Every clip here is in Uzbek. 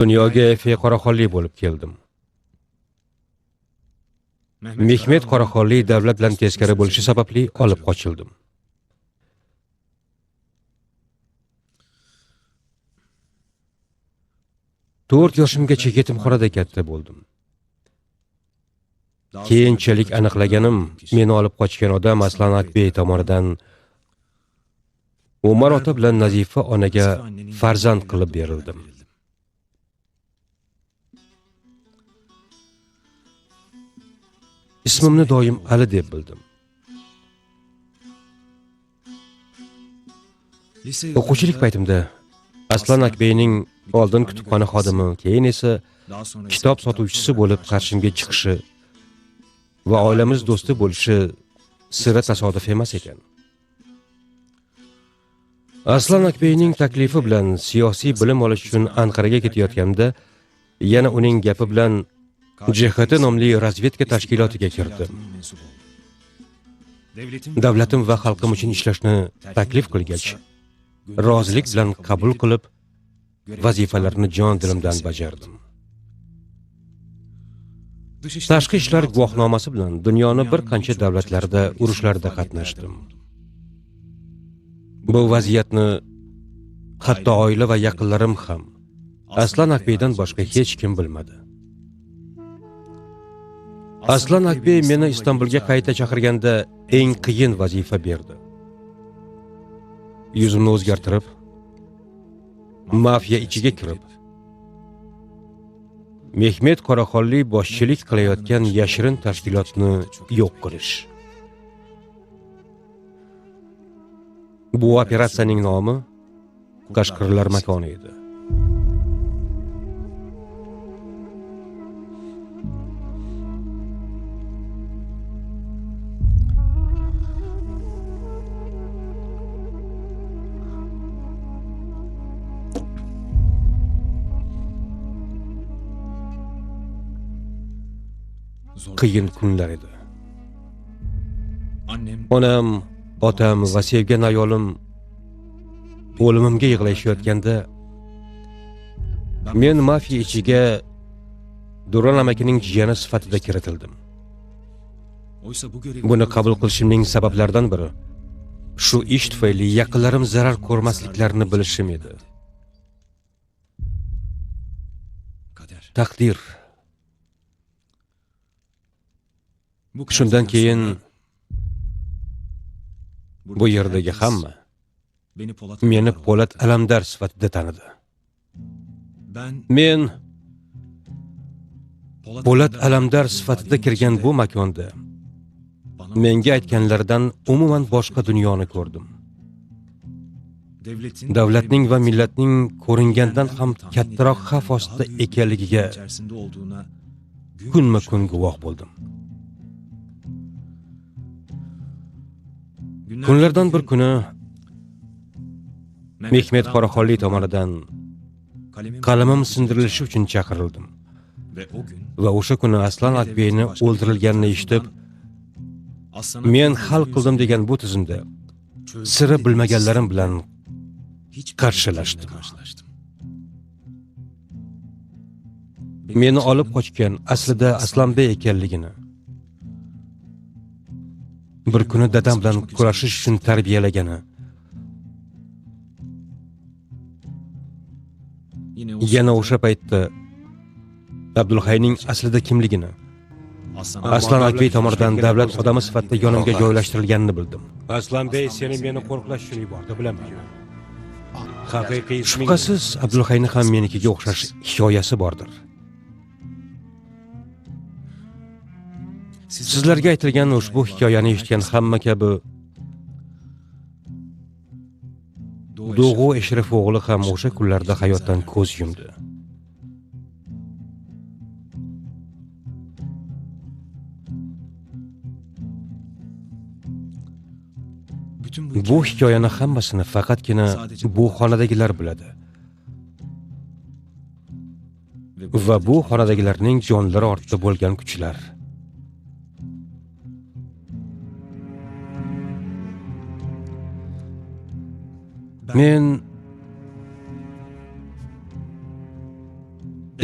Dunyoga qoraxonlik bo'lib keldim. Mehmet qoraxonlik davlat bilan teskari bo'lishi sababli olib qochildim. To'rt yoshimgacha yetimxonada katta bo'ldim. Keyinchalik aniqlaganim, meni olib qochgan odam Aslan Akbey tomonidan Umar ota bilan Nazifa onaga farzand qilib berildim. Ismimni doim Ali deb bildim. O'quvchilik paytimda Aslan Akbeyning oldin kutubxona xodimi, keyin esa kitob sotuvchisi bo'lib qarshimga chiqishi va oilamiz do'sti bo'lishi sira tasodif emas ekan. Aslan Akbeyning taklifi bilan siyosiy bilim olish uchun Anqaraga ketayotganda, yana uning gapi bilan JHT nomli razvedka tashkilotiga kirdim. Davlatim va xalqim uchun ishlashni taklif qilgach, rozilik bilan qabul qilib, vazifalarni jon dilimdan bajardim. Tashqi ishlar guvohnomasi bilan dunyoning bir qancha davlatlarida urushlarda qatnashdim. Bu vaziyatni hatto oila va yaqinlarim ham Aslan Akbeydan boshqa hech kim bilmadi. Aslan Akbey meni Istanbulga qayta chaqirganda eng qiyin vazifa berdi. Yuzimni o'zgartirib, mafiya ichiga kirib, Mehmet qoraxonlik boshchilik qilayotgan yashirin tashkilotni yo'q qilish. Bu operatsiyaning nomi Qashqirlar makoni edi. Qiyin kunlar edi. Onam, otam va sevgan ayolim o'limimga yig'lashayotganda, men mafiya ichiga Duron amakining jiyani sifatida kiritildim. Buni qabul qilishimning sabablaridan biri shu ish tufayli yaqinlarim zarar ko'rmasliklarini bilishim edi. Taqdir. Shundan keyin bu yerdagi hamma meni Po'lat Alamdar sifatida tanidi. Men Po'lat Alamdar sifatida kirgan bu makonda menga aytganlardan umuman boshqa dunyoni ko'rdim. Davlatning va millatning ko'ringandan ham kattaroq xavf ostida ekanligiga kunma-kun guvoh bo'ldim. Kunlardan bir kuni Mehmet qoraxonlik tomonidan qalamim sindirilishi uchun chaqirildim. Va o'sha kuni Aslan Akbeyni o'ldirilganini eshitib, men hal qildim degan bu tizimda sira bilmaganlarim bilan qarshilashdim. Meni olib qochgan aslida Aslanbey ekanligini, bir kuni dadam bilan kurashish uchun tarbiyalagani, yana o'sha paytda Abdulhayning aslida kimligini, Aslan Akbey tomonidan davlat odami sifatida yonimga joylashtirilganini bildim. Aslanbey seni meni qo'riqlash uchun yubordi, bilaman. Haqiqiy shubhasiz Abdulhayni ham menikiga o'xshash hikoyasi bordir. Sizlarga aytilgan ushbu hikoyani eshitgan hamma kabi Do'g'u Eshraf o'g'li ham o'sha kunlarda hayotdan ko'z yumdi. Bu hikoyani hammasini faqatgina bu xonadagilar biladi. Va bu xonadagilarning jonlari ortida bo'lgan kuchlar. Men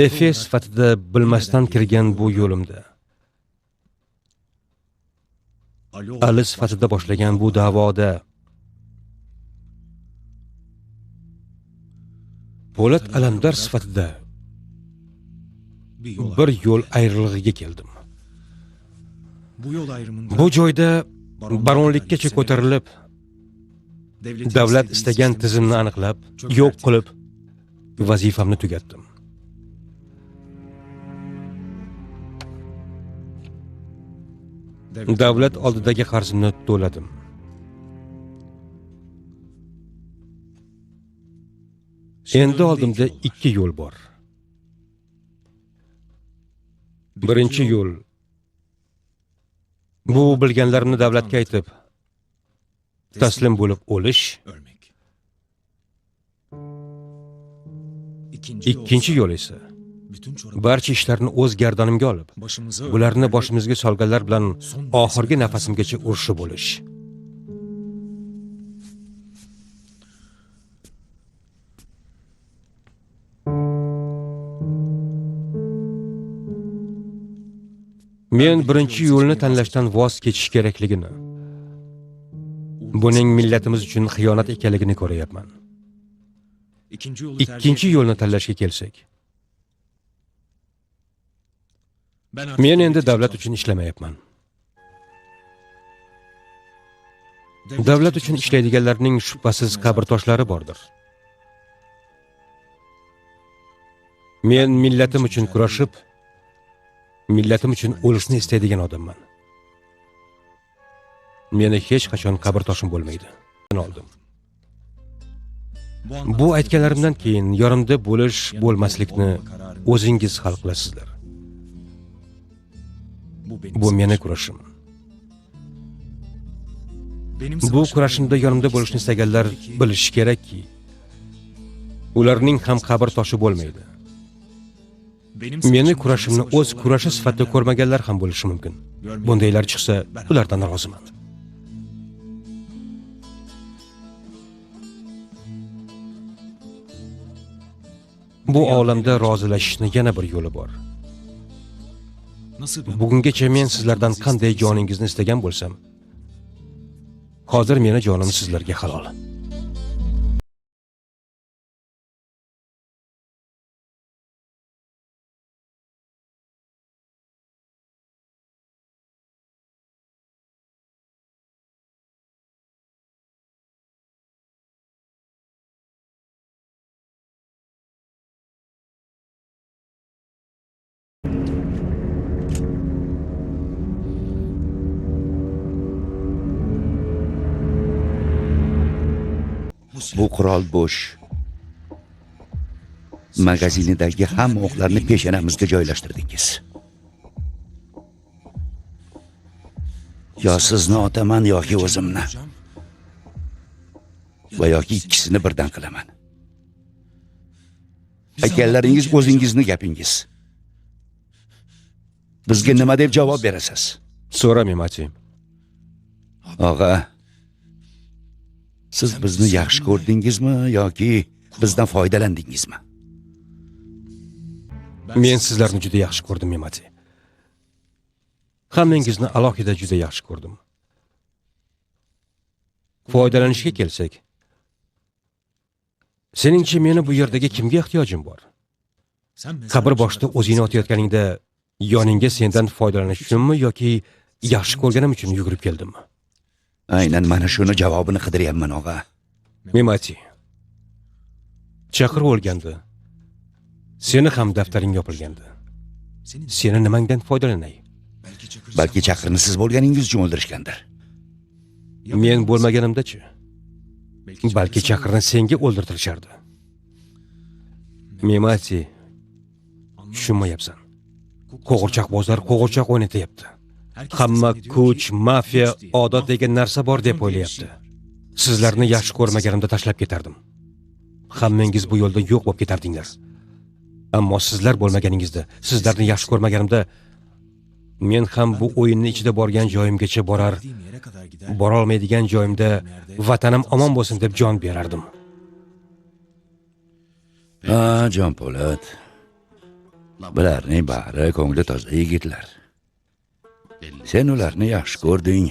Efe sifatida bilmasdan kirgan bu yo'limda, Ali sifatida boshlagan bu da'voda, Po'lat Alamdar sifatida bir yo'l ayrilig'iga keldim. Bu joyda baronlikkacha ko'tarilib, davlat istagan tizimni aniqlab, yo'q qilib, vazifamni tugatdim. Davlat oldidagi qarzimni to'ladim. Endi oldimda ikki yo'l bor. Birinchi yo'l bu bilganlarimni davlatga aytib, taslim bo'lib o'lish. Ikkinchi yo'l esa barcha ishlarni o'z gardonimga olib, bularni boshimizga solganlar bilan oxirgi nafasimgacha urushib bo'lish. Men birinchi yo'lni tanlashdan voz kechish kerakligini, buning millatimiz uchun xiyonat ekanligini ko'ryapman. Ikkinchi yo'lni tanlashga kelsak, men endi davlat uchun ishlamayapman. Davlat uchun ishlaydiganlarning shubhasiz qabrtoshlari bordir. Men millatim uchun kurashib, millatim uchun o'lishni istaydigan odamman. Meni hech qachon qabrtoshim bo'lmaydi. Oldim. Bu aytganlarimdan keyin yonimda bo'lish, bo'lmaslikni o'zingiz hal qilasizlar. Bu meni kurashim. Bu kurashimda yonimda bo'lishni istaganlar bilishi kerakki, ularning ham qabr toshi bo'lmaydi. Meni kurashimni o'z kurashi sifatida ko'rmaganlar ham bo'lishi mumkin. Bundaylar chiqsa, ulardan roziman. Bu olamda rozilashishning yana bir yo'li bor. Bugungacha men sizlardan qanday joningizni istagan bo'lsam, hozir meni jonim sizlarga halol. Bu qurol bo'sh. Magazinidagi hamma o'qlarni peshonamizga joylashtirdingiz. Yo sizni otaman yoki o'zimni. Va yoki ikkisini birdan qilaman. Aytganlaringiz o'zingizni gapingiz. Bizga nima deb javob berasiz? So'ram, Mati. Og'a, siz bizni yaxshi ko'rdingizmi yoki bizdan foydalandingizmi? Men sizlarni juda yaxshi ko'rdim, Mati. Hammangizni alohida juda yaxshi ko'rdim. Foydalanishga kelsak, seningcha meni bu yerdagi kimga ehtiyojim bor? Qabr boshida o'zingni otayotganingda yoningga sendan foydalanish uchunmi yoki yaxshi ko'rganim uchun yugurib keldimmi? Aynan mana shuni javobini qidiryapman, og'a. Mati, Chaqir o'lganda, seni ham daftaring yopilgandi. Seni nimangdan foydalanay? Balki Chaqirni siz bo'lganingiz uchun o'ldirishgandir. Men bo'lmaganimda-chi? Balki Chaqirni senga o'ldirtirishardi. Mati, tushunmayapsan. Qo'g'irchoq bozor qo'g'irchoq o'ynatyapti. Hamma kuch, mafiya, odat degan narsa bor deb o'ylayapti. Sizlarni yaxshi ko'rmaganimda tashlab ketardim. Hammangiz bu yo'lda yo'q bo'lib ketardinglar. Ammo sizlar bo'lmaganingizda, sizlarni yaxshi ko'rmaganimda men ham bu o'yinning ichida borgan joyimgacha borar, bora olmaydigan joyimda vatanim omon bo'lsin deb jon berardim. Jon Po'lat. Bularning bari ko'ngli toza yigitlar. Sen ularni yaxshi ko'rding.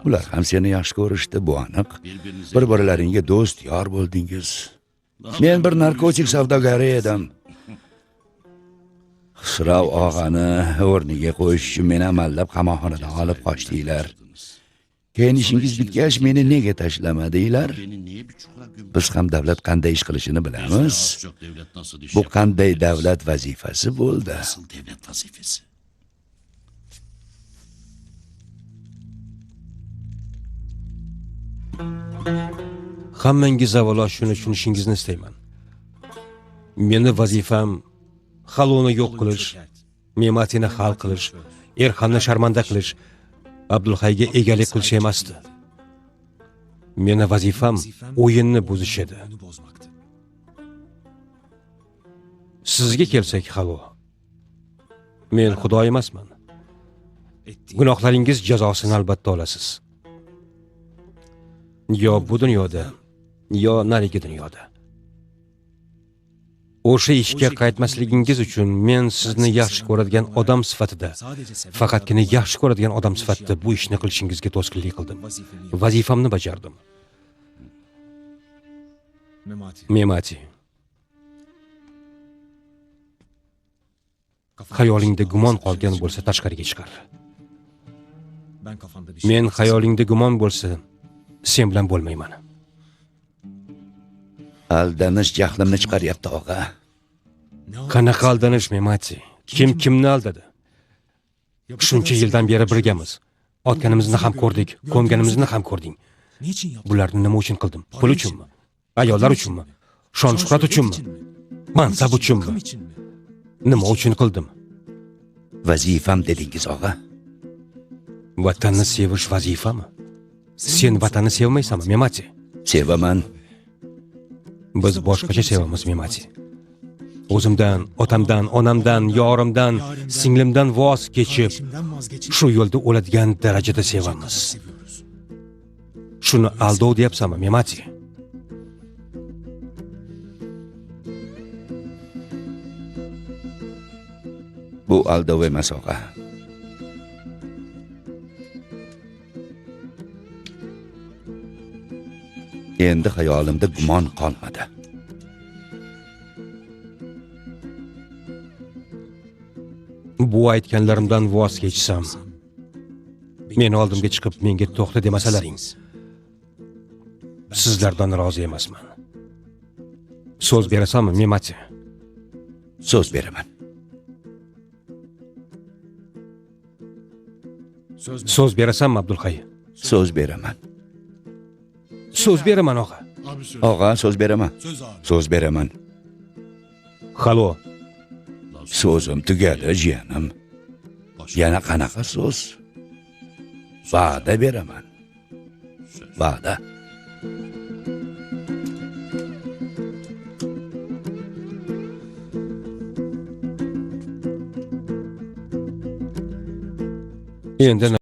Ular ham seni yaxshi ko'rishdi, bu aniq. Bir-birlaringga do'st, yor bo'ldingiz. Men bir narkotik savdogari edim. Xusrov og'ani o'rniga qo'yish uchun meni amallab qamoqxonadan olib qochdinglar. Keyin ishingiz bitgach, meni nega tashlamadinglar? Biz ham davlat qanday ish qilishini bilamiz. Bu qanday davlat vazifasi bo'ldi? Hammangiz avvalo shuni tushunishingizni istayman. Meni vazifam Xaloni yo'q qilish, Me'matini hal qilish, Erxonni sharmanda qilish, Abdulhayga egalik qilish emasdi. Meni vazifam o'yinni buzish edi. Sizga kelsak, Xalo. Men Xudo emasman. Gunohlaringiz jazosini albatta olasiz. Yo bu dunyoda, yo narigi dunyoda. O'sha ishga qaytmasligingiz uchun men sizni yaxshi ko'radigan odam sifatida, faqatgina yaxshi ko'radigan odam sifatida bu ishni qilishingizga to'sqinlik qildim. Vazifamni bajardim. Me'mati. Xayolingda gumon qolgan bo'lsa tashqariga chiqar. Men xayolingda gumon bo'lsa, sen bilan bo'lmayman. Aldanish jahlimni chiqaryapti, og'a. Qanaqa aldanish, Me'mati? Kim kimni aldadi? Shuncha yildan beri birgamiz. Otganimizni ham ko'rdik, ko'mganimizni ham ko'rding. Bularni nima uchun qildim? Pul uchunmi? Ayollar uchunmi? Shon-shuhrat uchunmi? Mansab uchunmi? Nima uchun qildim? Vazifam dedingiz, og'a. Vatanni sevish vazifami? Sen vatanni sevmaysanmi, Me'mati? Sevaman. Biz boshqacha sevamiz, Me'mati. O'zimdan, otamdan, onamdan, yorimdan, singlimdan voz kechib, shu yo'lda o'ladigan darajada sevamiz. Shuni aldov deyapsanmi, Me'mati? Bu aldov emas, og'a. Endi xayolimda gumon qolmadi. Bu aytganlarimdan voz kechsam, meni oldimga chiqib menga to'xta demasalaring, sizlardan rozi emasman. So'z berasanmi, Me'mati? So'z beraman. So'z berasanmi, Abdulhay? So'z beraman. So'z beraman, og'a. Og'a, so'z beraman. So'z beraman. Xalo. So'zim tugadi, jiyanim. Yana qanaqa so'z? Va'da beraman. Va'da. Endi